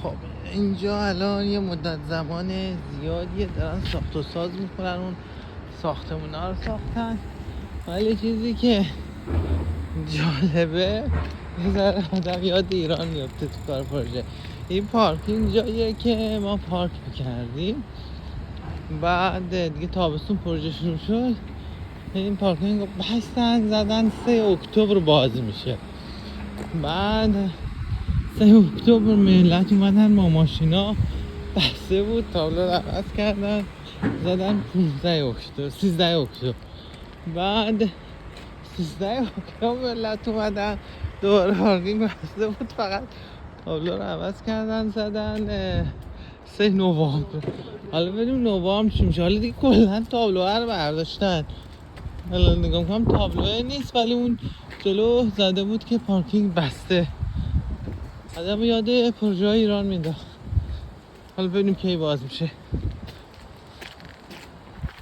خب اینجا الان یه مدت زمان زیادیه دارن ساخت و ساز میکنن، اون ساختمونا رو ساختن. ولی چیزی که جالبه یه ذره آدم یاد ایران میفته تو کار پروژه. این پارکینگ جاییه که ما پارک میکردیم، بعد دیگه تابستون پروژه شروع شد، این پارکینگ رو بستن، زدن 3 اکتبر باز میشه. بعد 3 اکتبر ملت اومدن با ماشینا، بسته بود، تابلو رو عوض کردن، زدن 15 اکتبر 13 اکتبر. بعد 13 اکتبر ملت اومدن دوباره پارکینگ بسته بود، فقط تابلو رو عوض کردن، زدن 3 نوامبر. حالا بریم نوامبر چی میشه. حالا دیگه کلا تابلوها رو برداشتن. حالا نگاه میکنم تابلوه نیست، ولی اون جلو زده بود که پارکینگ بسته. آدم یاد پروژه های ایران مینداخت. حالا ببینیم کی باز میشه.